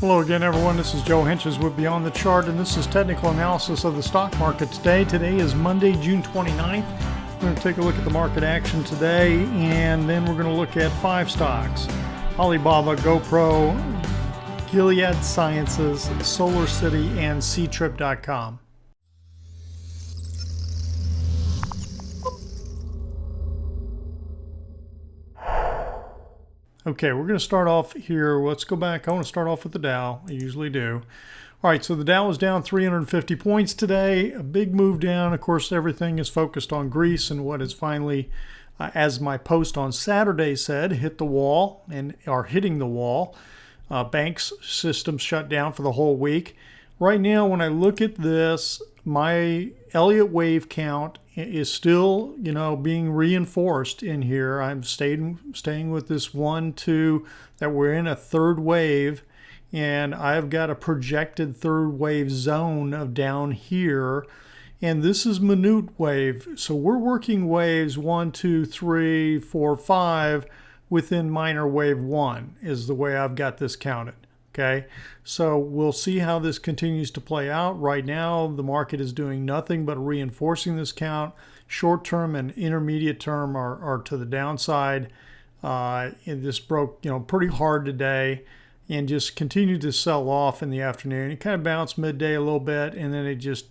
Hello again, everyone. This is Joe Henches with Beyond the Chart, and this is technical analysis of the stock market today. Today is Monday, June 29th. We're going to take a look at the market action today, and then we're going to look at 5 stocks: Alibaba, GoPro, Gilead Sciences, SolarCity, and CTRP.com. Okay, we're going to start off here. Let's go back. I want to start off with the Dow. I usually do. All right, so the Dow was down 350 points today. A big move down. Of course, everything is focused on Greece and what is finally, as my post on Saturday said, hit the wall and are hitting the wall. Banks systems shut down for the whole week. Right now, when I look at this, my Elliott wave count is still, being reinforced in here. I'm staying with this 1, 2, that we're in a third wave, and I've got a projected third wave zone of down here, and this is minute wave. So we're working waves 1, 2, 3, 4, 5 within minor wave 1 is the way I've got this counted. Okay, so we'll see how this continues to play out. Right now, the market is doing nothing but reinforcing this count. Short term and intermediate term are to the downside. And this broke, pretty hard today and just continued to sell off in the afternoon. It kind of bounced midday a little bit, and then it just,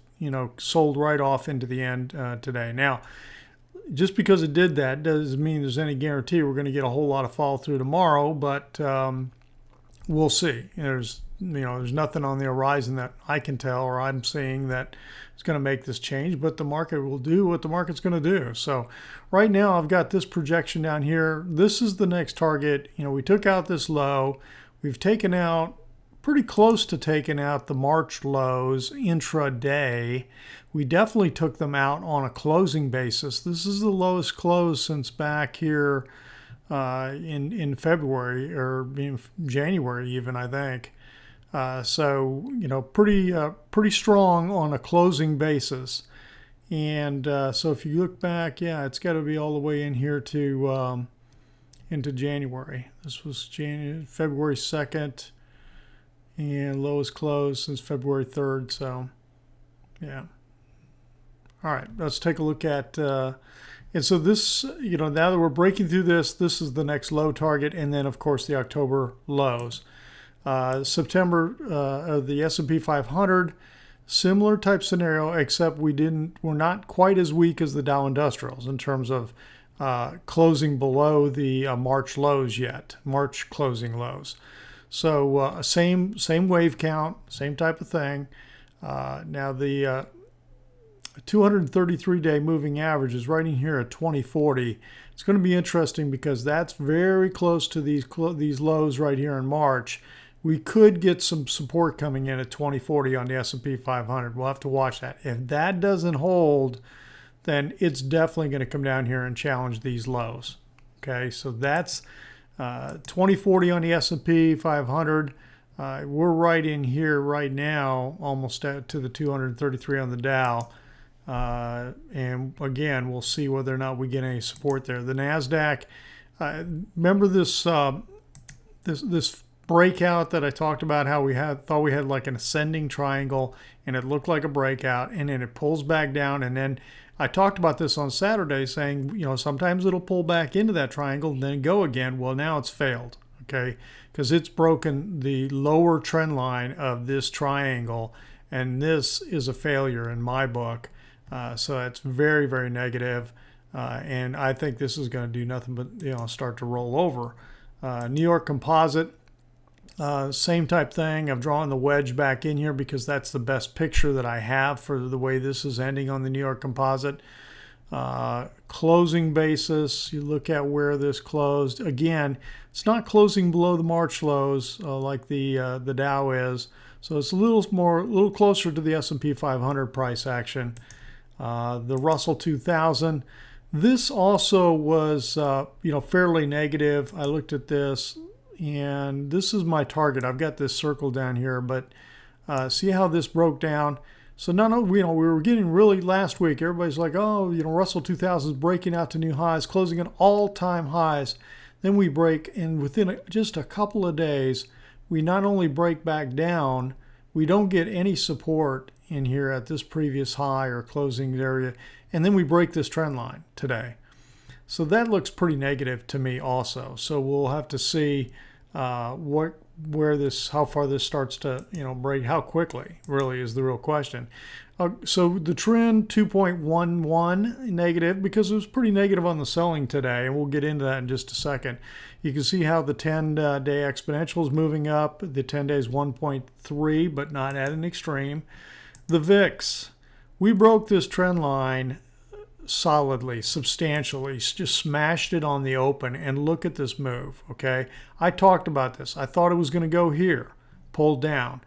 sold right off into the end today. Now, just because it did that doesn't mean there's any guarantee we're going to get a whole lot of follow through tomorrow, but we'll see. There's nothing on the horizon that I can tell or I'm seeing that is going to make this change, but the market will do what the market's going to do. So right now I've got this projection down here. This is the next target. We took out this low. We've taken out, pretty close to taking out the March lows intraday. We definitely took them out on a closing basis. This is the lowest close since back here in February or in January even, I think. So pretty strong on a closing basis. And so if you look back, it's got to be all the way in here to into January. This was February 2nd, and lowest close since February 3rd. So yeah. All right, let's take a look at and so this, now that we're breaking through this is the next low target, and then of course the October lows. September, the S&P 500, similar type scenario, except we're not quite as weak as the Dow Industrials in terms of closing below the March lows yet, March closing lows. So same wave count, same type of thing. Now the 233-day moving average is right in here at 2040. It's going to be interesting because that's very close to these lows right here in March. We could get some support coming in at 2040 on the S&P 500. We'll have to watch that. If that doesn't hold, then it's definitely going to come down here and challenge these lows. Okay, so that's 2040 on the S&P 500. We're right in here right now, almost to the 233 on the Dow. And again, we'll see whether or not we get any support there. The NASDAQ, remember this this breakout that I talked about, how we thought we had like an ascending triangle and it looked like a breakout, and then it pulls back down. And then I talked about this on Saturday saying, sometimes it'll pull back into that triangle and then go again. Well, now it's failed, okay, because it's broken the lower trend line of this triangle, and this is a failure in my book. So that's very, very negative. And I think this is going to do nothing but, start to roll over. New York Composite, same type thing. I've drawn the wedge back in here because that's the best picture that I have for the way this is ending on the New York Composite. Closing basis, you look at where this closed. Again, it's not closing below the March lows like the Dow is. So it's a little closer to the S&P 500 price action. The Russell 2000, this also was, fairly negative. I looked at this, and this is my target. I've got this circle down here, but see how this broke down. So we were getting really last week. Everybody's like, oh, Russell 2000 is breaking out to new highs, closing at all-time highs. Then we break, and within just a couple of days, we not only break back down, we don't get any support in here at this previous high or closing area, and then we break this trend line today. So that looks pretty negative to me also. So we'll have to see how far this starts to break, how quickly really is the real question. So the trend 2.11 negative, because it was pretty negative on the selling today, and we'll get into that in just a second. You can see how the 10-day exponential is moving up. The 10 days 1.3, but not at an extreme. The VIX, we broke this trend line solidly, substantially, just smashed it on the open, and look at this move. Okay, I talked about this. I thought it was going to go here, pulled down,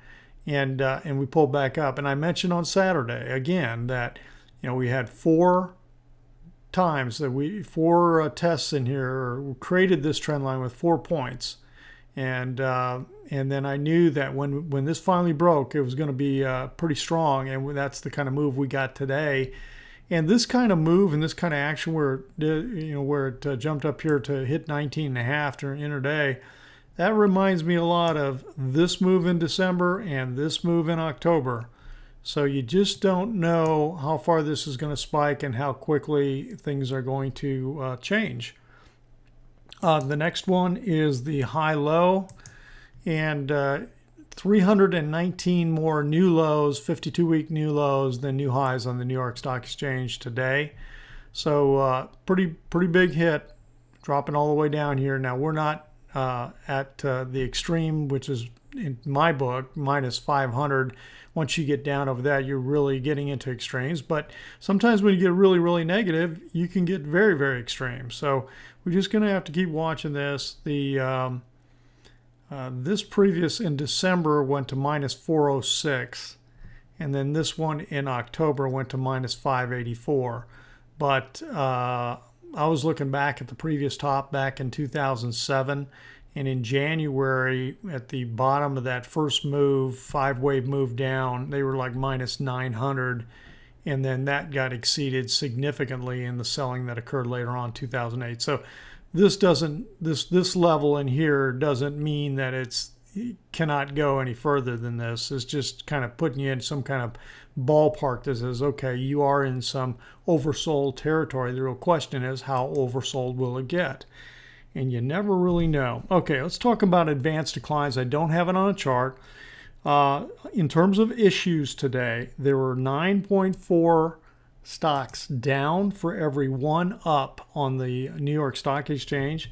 and we pulled back up. And I mentioned on Saturday again that we had four tests in here, created this trend line with 4 points, and then I knew that when this finally broke, it was going to be pretty strong, and that's the kind of move we got today. And this kind of move and this kind of action where it jumped up here to hit 19.5 during intraday, that reminds me a lot of this move in December and this move in October. So you just don't know how far this is going to spike and how quickly things are going to change. The next one is the high-low, and 319 more new lows, 52-week new lows than new highs on the New York Stock Exchange today. So pretty big hit, dropping all the way down here. Now we're not at the extreme, which is in my book minus 500. Once you get down over that, you're really getting into extremes. But sometimes when you get really negative, you can get very extreme. So we're just going to have to keep watching this. This previous in December went to minus 406, and then this one in October went to minus 584. But I was looking back at the previous top back in 2007, and in January at the bottom of that first move, 5-wave move down, they were like minus 900, and then that got exceeded significantly in the selling that occurred later on 2008. So this level in here doesn't mean that it cannot go any further than this. It's just kind of putting you in some kind of ballpark that says, okay, you are in some oversold territory. The real question is, how oversold will it get? And you never really know. Okay, let's talk about advanced declines. I don't have it on a chart. In terms of issues today, there were 9.4 stocks down for every one up on the New York Stock Exchange,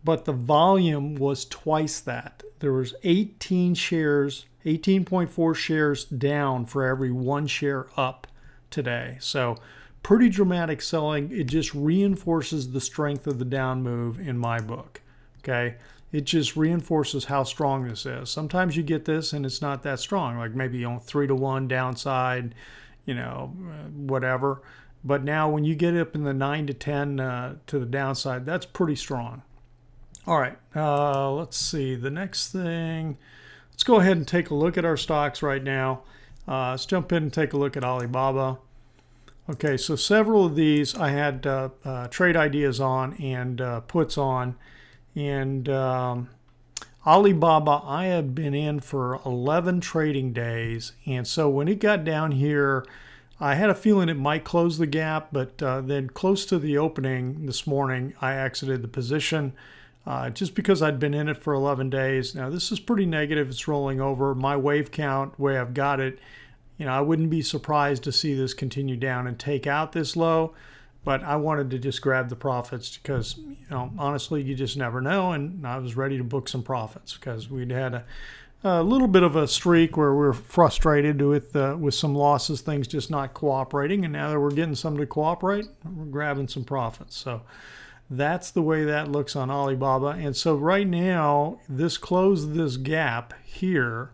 but the volume was twice that. There was 18.4 shares down for every one share up today. So pretty dramatic selling. It just reinforces the strength of the down move in my book. Okay, it just reinforces how strong this is. Sometimes you get this and it's not that strong, like maybe 3-to-1 downside, whatever. But now when you get up in the 9-to-10 to the downside, that's pretty strong. All right, let's see. The next thing, let's go ahead and take a look at our stocks right now. Let's jump in and take a look at Alibaba. Okay, so several of these I had trade ideas on and puts on. And Alibaba, I have been in for 11 trading days. And so when it got down here, I had a feeling it might close the gap, but then close to the opening this morning, I exited the position just because I'd been in it for 11 days. Now, this is pretty negative. It's rolling over. My wave count, way I've got it, I wouldn't be surprised to see this continue down and take out this low. But I wanted to just grab the profits because, honestly, you just never know. And I was ready to book some profits because we'd had a little bit of a streak where we were frustrated with some losses, things just not cooperating. And now that we're getting some to cooperate, we're grabbing some profits. So that's the way that looks on Alibaba. And so right now, this closed this gap here.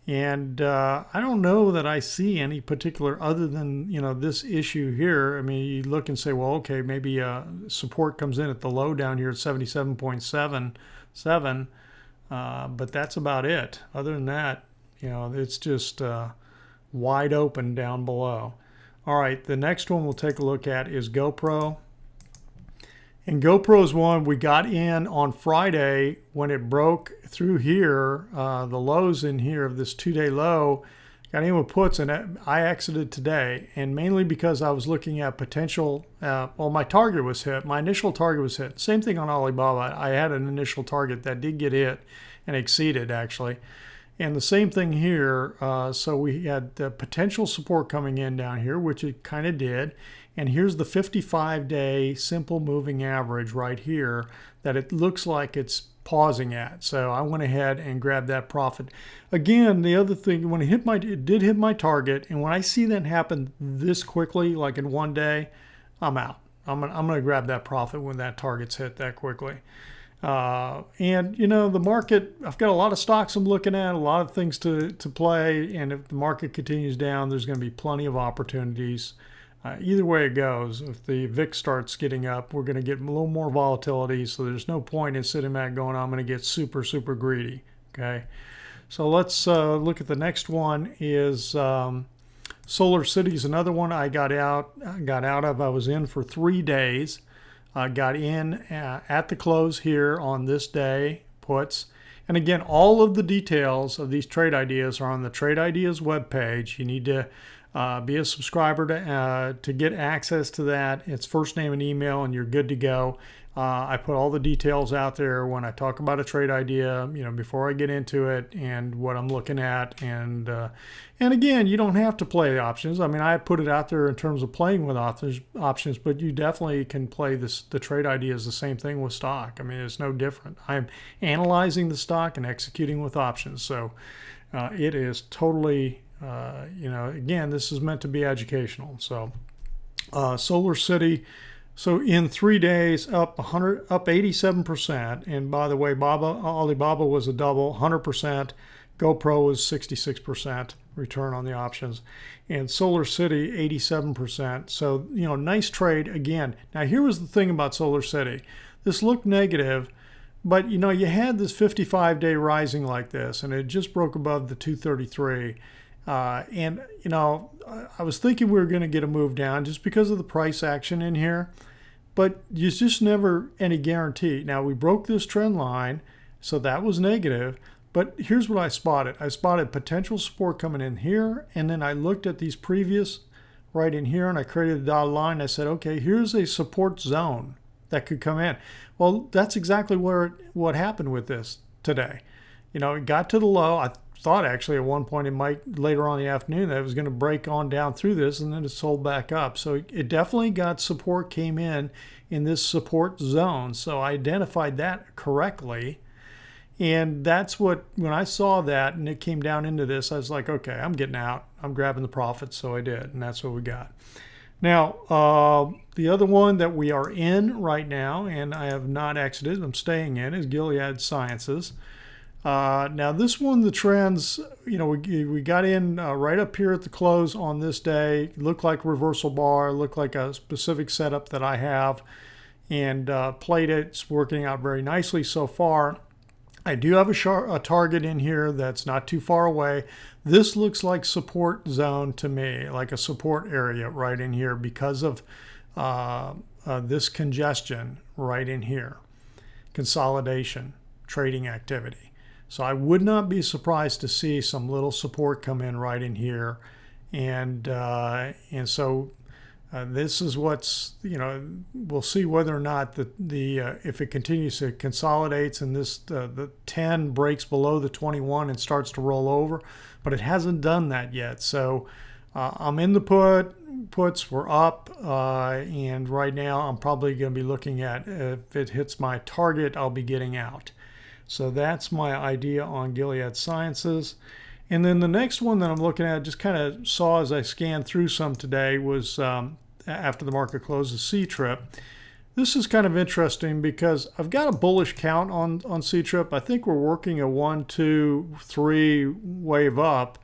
And I don't know that I see any particular other than, this issue here. I mean, you look and say, well, okay, maybe support comes in at the low down here at 77.77. But that's about it. Other than that, it's just wide open down below. All right, the next one we'll take a look at is GoPro. And GoPro's one, we got in on Friday when it broke through here, the lows in here of this 2-day low, got in with puts, and I exited today. And mainly because I was looking at potential, well, my target was hit. My initial target was hit. Same thing on Alibaba. I had an initial target that did get hit and exceeded, actually. And the same thing here. So we had the potential support coming in down here, which it kind of did. And here's the 55-day simple moving average right here that it looks like it's pausing at. So I went ahead and grabbed that profit. Again, the other thing, when it did hit my target, and when I see that happen this quickly, like in one day, I'm out. I'm gonna grab that profit when that target's hit that quickly. And you know, the market, I've got a lot of stocks I'm looking at, a lot of things to play, and if the market continues down, there's going to be plenty of opportunities. Either way it goes, if the VIX starts getting up, we're going to get a little more volatility, so there's no point in sitting back going, I'm going to get super, super greedy. Okay, so let's look at the next one. Is SolarCity is another one I got out of. I was in for 3 days. Got in at the close here on this day, puts. And again, all of the details of these trade ideas are on the Trade Ideas webpage. You need to be a subscriber to get access to that. It's first name and email, and you're good to go. I put all the details out there when I talk about a trade idea, you know, before I get into it and what I'm looking at. And again, you don't have to play the options. I mean, I put it out there in terms of playing with options, but you definitely can play the trade ideas the same thing with stock. I mean, it's no different. I'm analyzing the stock and executing with options. So it is totally, you know, again, this is meant to be educational. So SolarCity. So in 3 days, up 87%. And by the way, Alibaba was a double, 100%. GoPro was 66% return on the options, and SolarCity 87%. So you know, nice trade again. Now here was the thing about SolarCity. This looked negative, but you know, you had this 55-day rising like this, and it just broke above the 233. And you know, I was thinking we were going to get a move down just because of the price action in here, but you just never any guarantee. Now we broke this trend line, so that was negative, but here's what I spotted. I spotted potential support coming in here, and then I looked at these previous right in here, and I created a dotted line. I said, okay, here's a support zone that could come in. Well, that's exactly what happened with this today. You know, it got to the low. I thought actually at one point it might later on in the afternoon that it was going to break on down through this, and then it sold back up. So it definitely got support, came in this support zone. So I identified that correctly. And that's what, when I saw that and it came down into this, I was like, okay, I'm getting out. I'm grabbing the profits. So I did. And that's what we got. Now, the other one that we are in right now, and I have not exited, I'm staying in, is Gilead Sciences. Now this one, the trends, you know, we got in right up here at the close on this day. It looked like a reversal bar, looked like a specific setup that I have, and played it. It's working out very nicely so far. I do have a target in here that's not too far away. This looks like support zone to me, like a support area right in here because of this congestion right in here, consolidation, trading activity. So I would not be surprised to see some little support come in right in here, and so this is what's, you know, we'll see whether or not if it continues to consolidates and this the 10 breaks below the 21 and starts to roll over, but it hasn't done that yet. So I'm in the puts. We're up, and right now I'm probably going to be looking at if it hits my target, I'll be getting out. So that's my idea on Gilead Sciences. And then the next one that I'm looking at, just kind of saw as I scanned through some today, was after the market closes, CTRP. This is kind of interesting because I've got a bullish count on CTRP. I think we're working a 1, 2, 3 wave up,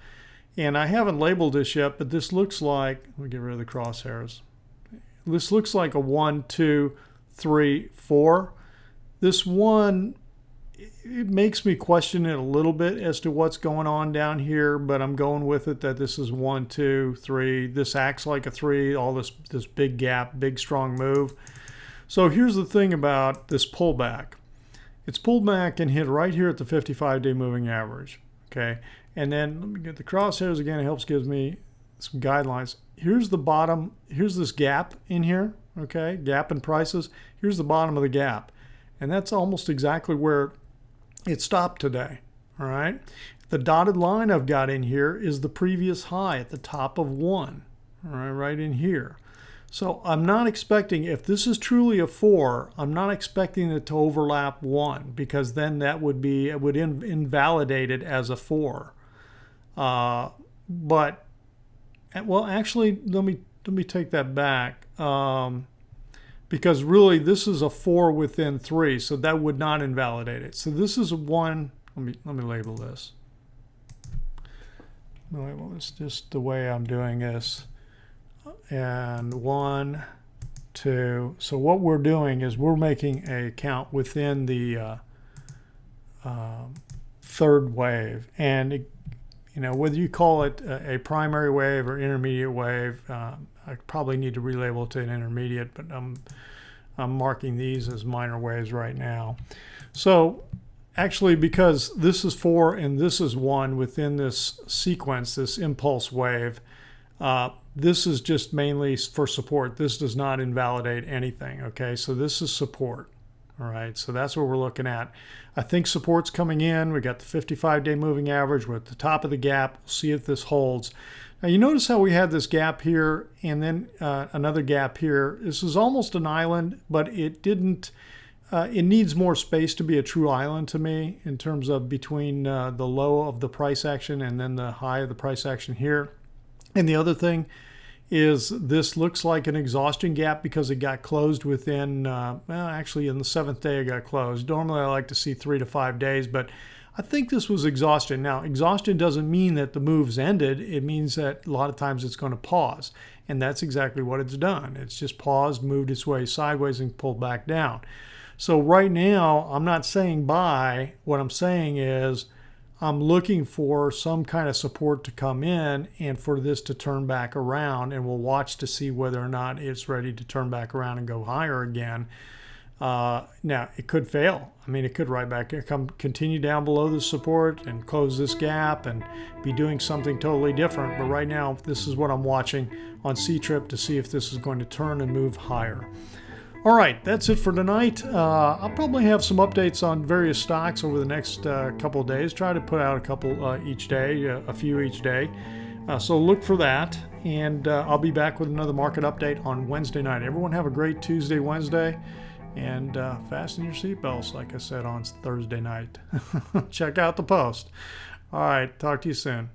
and I haven't labeled this yet, but this looks like, let me get rid of the crosshairs. This looks like a 1, 2, 3, 4. This one, it makes me question it a little bit as to what's going on down here, but I'm going with it that this is 1, 2, 3. This acts like a 3, all this big gap, big strong move. So here's the thing about this pullback. It's pulled back and hit right here at the 55-day moving average. Okay, and then let me get the crosshairs again. It helps gives me some guidelines. Here's the bottom. Here's this gap in here. Okay, gap in prices. Here's the bottom of the gap, and that's almost exactly where it stopped today. All right, the dotted line I've got in here is the previous high at the top of 1. All right, right in here. So I'm not expecting, if this is truly a 4, I'm not expecting it to overlap 1, because then that would be, it would invalidate it as a 4. But, well, actually, let me take that back. Because really this is a 4 within 3, so that would not invalidate it. So this is a 1. Let me label this. Label this just the way I'm doing this. And 1, 2. So what we're doing is we're making a count within the third wave, and it, you know, whether you call it a primary wave or intermediate wave, I probably need to relabel it to an intermediate, but I'm marking these as minor waves right now. So actually, because this is 4 and this is 1 within this sequence, this impulse wave, this is just mainly for support. This does not invalidate anything, okay? So this is support, all right? So that's what we're looking at. I think support's coming in. We got the 55-day moving average. We're at the top of the gap. We'll see if this holds. Now, you notice how we had this gap here and then another gap here. This is almost an island, but it didn't, it needs more space to be a true island to me in terms of between the low of the price action and then the high of the price action here. And the other thing is this looks like an exhaustion gap because it got closed within, well, actually in the 7th day it got closed. Normally I like to see 3 to 5 days, but I think this was exhaustion. Now, exhaustion doesn't mean that the move's ended. It means that a lot of times it's going to pause. And that's exactly what it's done. It's just paused, moved its way sideways, and pulled back down. So right now, I'm not saying buy. What I'm saying is I'm looking for some kind of support to come in and for this to turn back around, and we'll watch to see whether or not it's ready to turn back around and go higher again. Now, it could fail. I mean, it could right back continue down below the support and close this gap and be doing something totally different. But right now, this is what I'm watching on C-Trip to see if this is going to turn and move higher. All right, that's it for tonight. I'll probably have some updates on various stocks over the next couple of days. Try to put out a couple each day, a few each day. So look for that, and I'll be back with another market update on Wednesday night. Everyone have a great Tuesday, Wednesday, and fasten your seatbelts, like I said, on Thursday night. Check out the post. All right, talk to you soon.